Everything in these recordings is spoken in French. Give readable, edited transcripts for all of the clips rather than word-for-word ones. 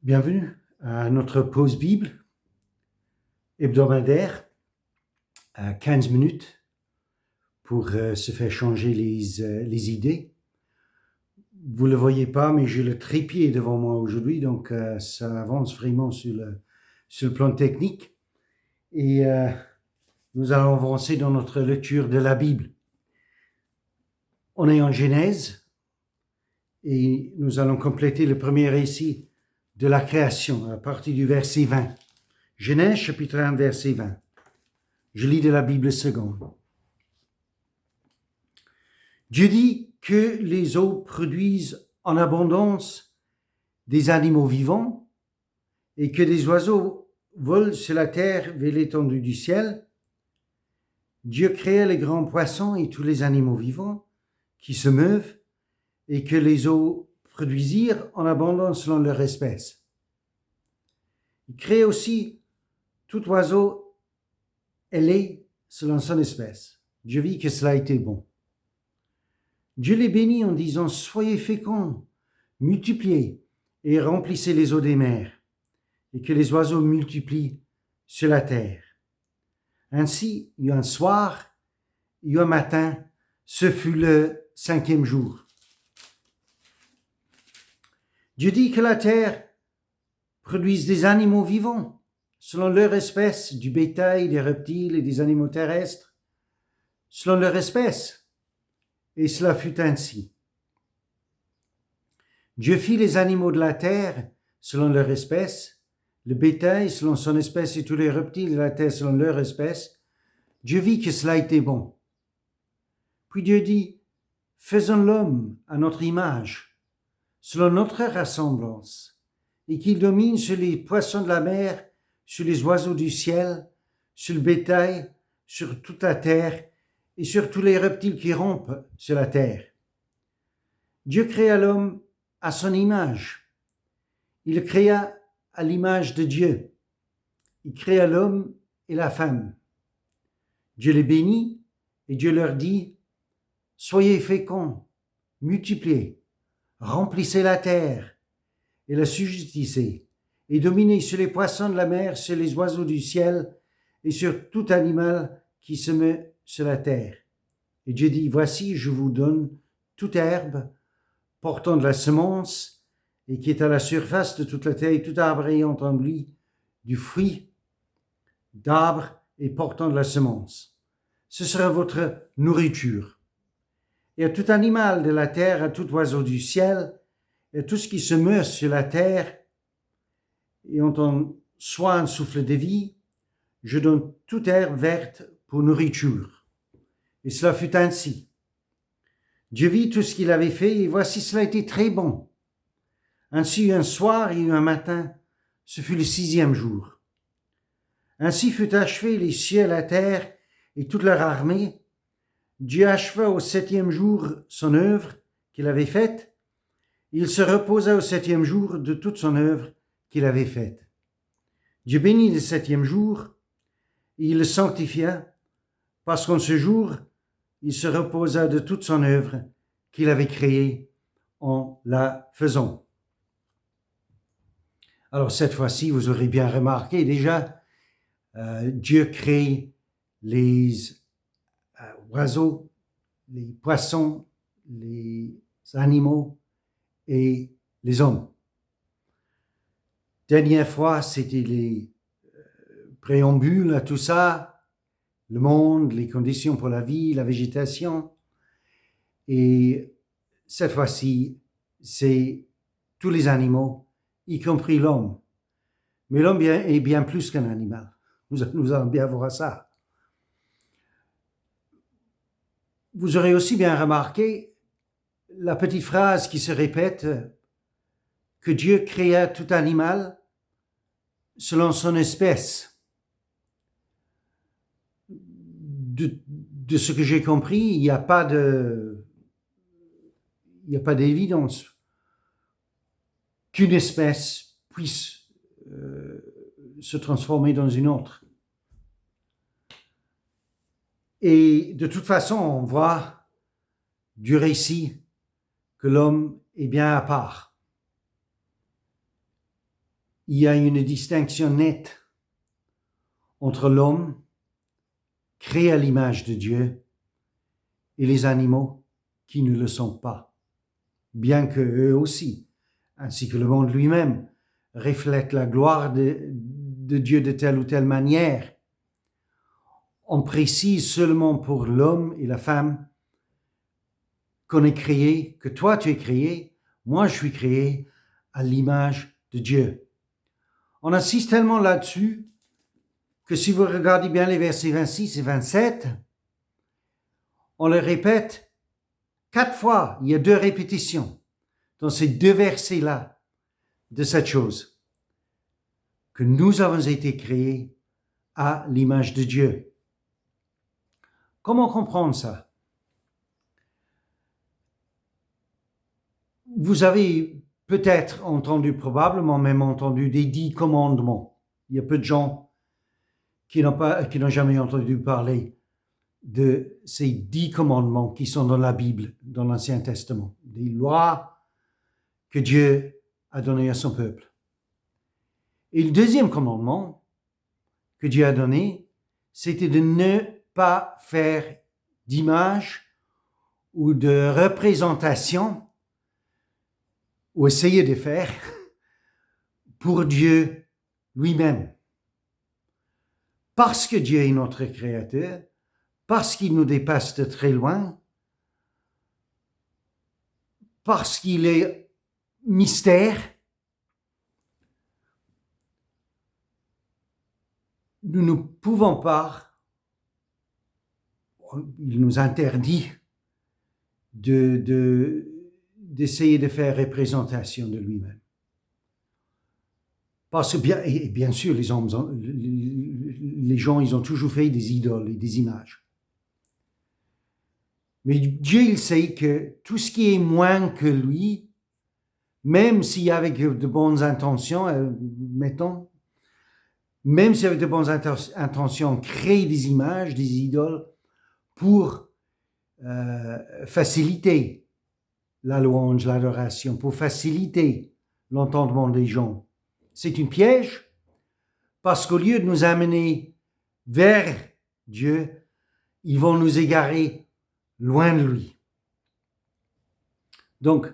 Bienvenue à notre pause Bible hebdomadaire à 15 minutes pour se faire changer les idées. Vous ne le voyez pas, mais j'ai le trépied devant moi aujourd'hui, donc ça avance vraiment sur le plan technique. Et nous allons avancer dans notre lecture de la Bible. On est en Genèse et nous allons compléter le premier récit de la création à partir du verset 20. Genèse chapitre 1 verset 20. Je lis de la Bible seconde. Dieu dit que les eaux produisent en abondance des animaux vivants et que des oiseaux volent sur la terre vers l'étendue du ciel. Dieu créa les grands poissons et tous les animaux vivants qui se meuvent et que les eaux produisirent en abondance selon leur espèce. Il créa aussi tout oiseau ailé selon son espèce. Dieu vit que cela était bon. Dieu les bénit en disant « Soyez féconds, multipliez et remplissez les eaux des mers, et que les oiseaux multiplient sur la terre. » Ainsi, il y eut un soir, il y eut un matin, ce fut le 5e jour. Dieu dit que la terre produise des animaux vivants, selon leur espèce, du bétail, des reptiles et des animaux terrestres, selon leur espèce. Et cela fut ainsi. Dieu fit les animaux de la terre selon leur espèce, le bétail selon son espèce et tous les reptiles de la terre selon leur espèce. Dieu vit que cela était bon. Puis Dieu dit, faisons l'homme à notre image, selon notre ressemblance, et qu'il domine sur les poissons de la mer, sur les oiseaux du ciel, sur le bétail, sur toute la terre, et sur tous les reptiles qui rampent sur la terre. Dieu créa l'homme à son image. Il le créa à l'image de Dieu. Il créa l'homme et la femme. Dieu les bénit et Dieu leur dit, « Soyez féconds, multipliez, remplissez la terre et la subjuguez, et dominez sur les poissons de la mer, sur les oiseaux du ciel et sur tout animal qui se meut sur la terre. » Et Dieu dit, « Voici, je vous donne toute herbe portant de la semence et qui est à la surface de toute la terre, et tout arbre ayant en lui du fruit d'arbre et portant de la semence. Ce sera votre nourriture. Et à tout animal de la terre, à tout oiseau du ciel, et à tout ce qui se meut sur la terre, et ont en soi un souffle de vie, je donne toute herbe verte pour nourriture. » Et cela fut ainsi. Dieu vit tout ce qu'il avait fait, et voici cela était très bon. Ainsi un soir et un matin, ce fut le 6e jour. Ainsi fut achevé les cieux, la terre et toute leur armée. Dieu acheva au 7e jour son œuvre qu'il avait faite. Il se reposa au 7e jour de toute son œuvre qu'il avait faite. Dieu bénit le 7e jour et il le sanctifia, parce qu'en ce jour, il se reposa de toute son œuvre qu'il avait créée en la faisant. Alors cette fois-ci, vous aurez bien remarqué déjà, Dieu crée les oiseaux, les poissons, les animaux et les hommes. Dernière fois, c'était les préambules à tout ça, le monde, les conditions pour la vie, la végétation. Et cette fois-ci, c'est tous les animaux, y compris l'homme. Mais l'homme est bien plus qu'un animal. Nous allons bien voir ça. Vous aurez aussi bien remarqué la petite phrase qui se répète que Dieu créa tout animal selon son espèce. De ce que j'ai compris, il n'y a pas d'évidence qu'une espèce puisse se transformer dans une autre. Et de toute façon, on voit du récit que l'homme est bien à part. il y a une distinction nette entre l'homme créé à l'image de Dieu et les animaux qui ne le sont pas, bien que eux aussi, ainsi que le monde lui-même, reflètent la gloire de Dieu de telle ou telle manière. On précise seulement pour l'homme et la femme qu'on est créé, que toi tu es créé, moi je suis créé à l'image de Dieu. On insiste tellement là-dessus que si vous regardez bien les versets 26 et 27, on le répète 4 fois. Il y a 2 répétitions dans ces 2 versets-là de cette chose, que nous avons été créés à l'image de Dieu. Comment comprendre ça? Vous avez peut-être entendu, probablement même entendu des 10 commandements. Il y a peu de gens qui n'ont jamais entendu parler de ces 10 commandements qui sont dans la Bible, dans l'Ancien Testament, des lois que Dieu a données à son peuple. Et le deuxième commandement que Dieu a donné, c'était de ne pas faire d'image ou de représentation, ou essayer de faire, pour Dieu lui-même. Parce que Dieu est notre Créateur, parce qu'il nous dépasse de très loin, parce qu'il est mystère, nous ne pouvons pas, il nous interdit d'essayer de faire représentation de lui-même. Parce que bien sûr, les gens, ils ont toujours fait des idoles et des images. Mais Dieu, il sait que tout ce qui est moins que lui, même s'il y a avec de bonnes intentions, mettons, même si avec de bonnes intentions, on crée des images, des idoles, pour faciliter la louange, l'adoration, pour faciliter l'entendement des gens. C'est un piège, parce qu'au lieu de nous amener vers Dieu, ils vont nous égarer loin de lui. Donc,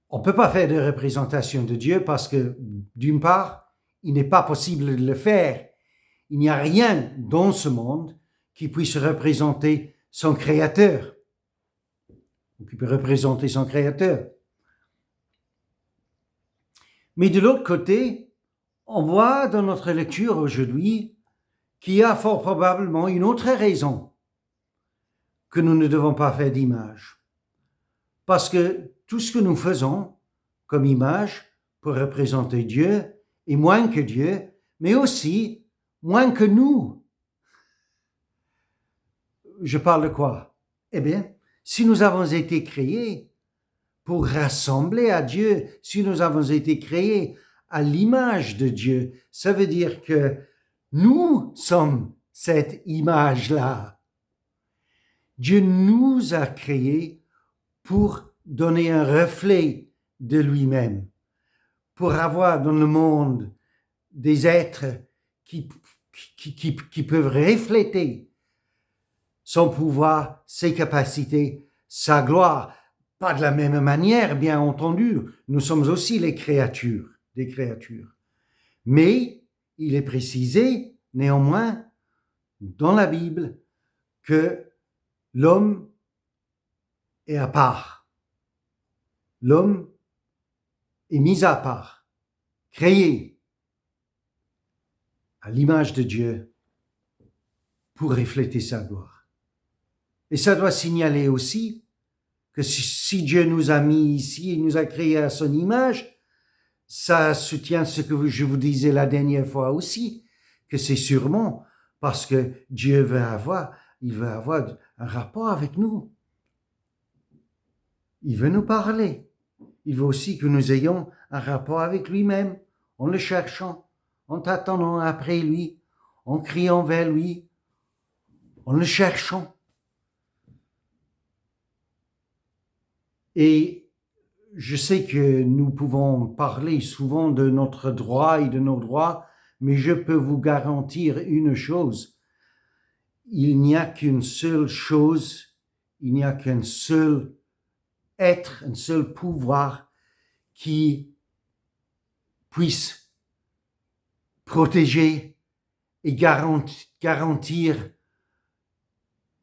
on ne peut pas faire de représentation de Dieu parce que, d'une part, il n'est pas possible de le faire. Il n'y a rien dans ce monde qui puisse représenter son Créateur, ou qui peut représenter son Créateur. Mais de l'autre côté, on voit dans notre lecture aujourd'hui qu'il y a fort probablement une autre raison que nous ne devons pas faire d'image. Parce que tout ce que nous faisons comme image pour représenter Dieu est moins que Dieu, mais aussi moins que nous. Je parle de quoi? Eh bien, si nous avons été créés pour rassembler à Dieu, si nous avons été créés à l'image de Dieu, ça veut dire que nous sommes cette image-là. Dieu nous a créés pour donner un reflet de lui-même, pour avoir dans le monde des êtres qui peuvent refléter son pouvoir, ses capacités, sa gloire. Pas de la même manière, bien entendu, nous sommes aussi des créatures. Mais il est précisé, néanmoins, dans la Bible, que l'homme est à part. L'homme est mis à part, créé à l'image de Dieu pour refléter sa gloire. Et ça doit signaler aussi que si Dieu nous a mis ici et nous a créés à son image, ça soutient ce que je vous disais la dernière fois aussi, que c'est sûrement parce que Dieu veut avoir un rapport avec nous. Il veut nous parler. Il veut aussi que nous ayons un rapport avec lui-même, en le cherchant, en t'attendant après lui, en criant vers lui, en le cherchant. Et je sais que nous pouvons parler souvent de notre droit et de nos droits, mais je peux vous garantir une chose. Il n'y a qu'une seule chose, il n'y a qu'un seul être, un seul pouvoir qui puisse protéger et garantir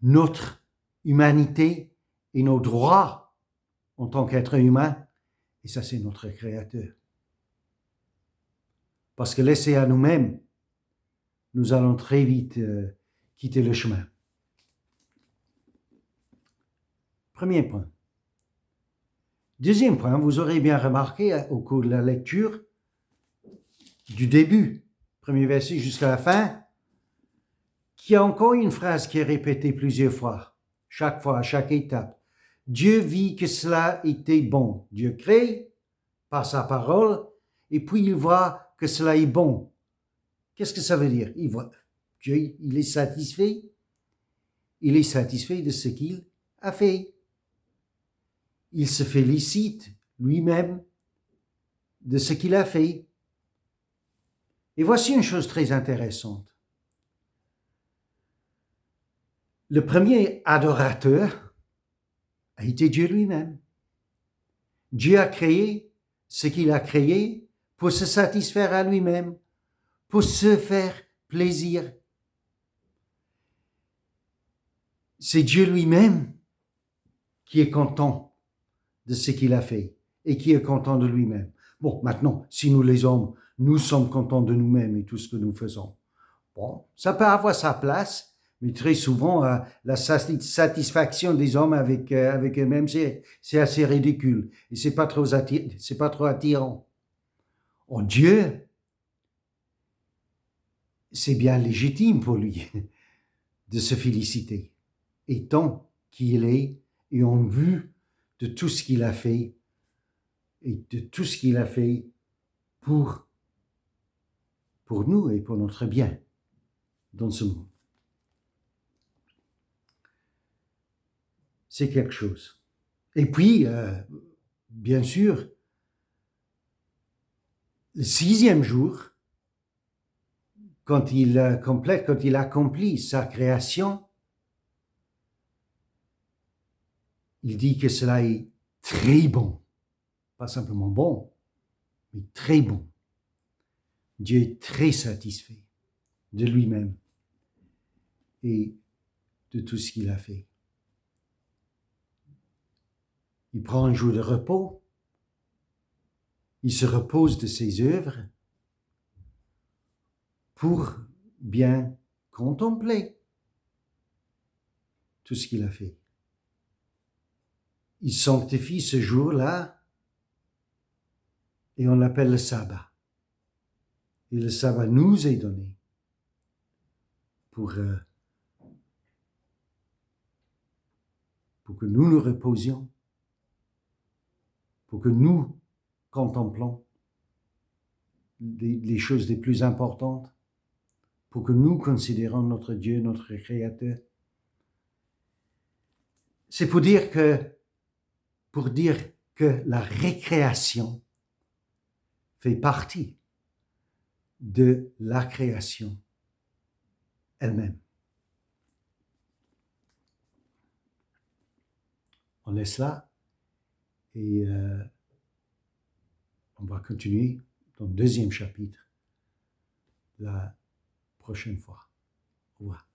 notre humanité et nos droits en tant qu'être humain, et ça c'est notre Créateur. Parce que laissés à nous-mêmes, nous allons très vite quitter le chemin. Premier point. Deuxième point, vous aurez bien remarqué au cours de la lecture, du début, premier verset jusqu'à la fin, qu'il y a encore une phrase qui est répétée plusieurs fois, à chaque étape. Dieu vit que cela était bon. Dieu crée par sa parole, et puis il voit que cela est bon. Qu'est-ce que ça veut dire? Dieu, il est satisfait. Il est satisfait de ce qu'il a fait. Il se félicite lui-même de ce qu'il a fait. Et voici une chose très intéressante. Le premier adorateur a été Dieu lui-même. Dieu a créé ce qu'il a créé pour se satisfaire à lui-même, pour se faire plaisir. C'est Dieu lui-même qui est content de ce qu'il a fait et qui est content de lui-même. Bon, maintenant, si nous les hommes, nous sommes contents de nous-mêmes et tout ce que nous faisons, bon, ça peut avoir sa place, mais très souvent, la satisfaction des hommes avec eux-mêmes, c'est assez ridicule et c'est pas trop attirant. Oh, Dieu, c'est bien légitime pour lui de se féliciter, étant qui il est et en vue de tout ce qu'il a fait et de tout ce qu'il a fait pour nous et pour notre bien dans ce monde. C'est quelque chose. Et puis, bien sûr, le 6e jour, quand il accomplit sa création, il dit que cela est très bon. Pas simplement bon, mais très bon. Dieu est très satisfait de lui-même et de tout ce qu'il a fait. Il prend un jour de repos, il se repose de ses œuvres pour bien contempler tout ce qu'il a fait. Il sanctifie ce jour-là et on l'appelle le sabbat. Et le sabbat nous est donné pour que nous nous reposions, pour que nous contemplons les choses les plus importantes, pour que nous considérons notre Dieu, notre Créateur. C'est pour dire que la récréation fait partie de la création elle-même. On laisse là et on va continuer dans le 2e chapitre la prochaine fois. Au revoir.